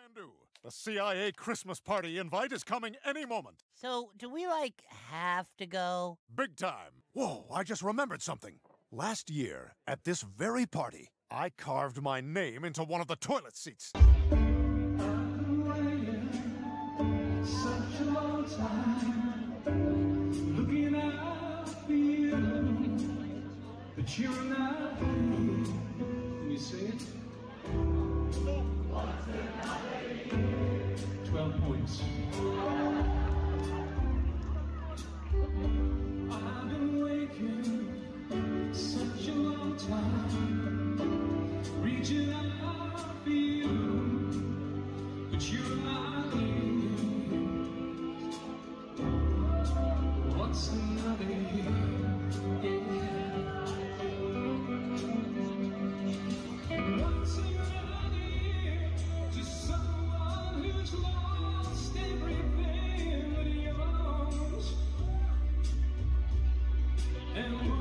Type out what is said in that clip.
can do. The CIA Christmas party invite is coming any moment. So, do we, have to go? Big time. Whoa, I just remembered something. Last year, at this very party, I carved my name into one of the toilet seats. Such a long time looking out for you, but you're not here. Can you say it? 12 points. I've been waking such a long time, reaching out for you, but you're not here. What's another year? What's another year to someone who's lost everything but yours? And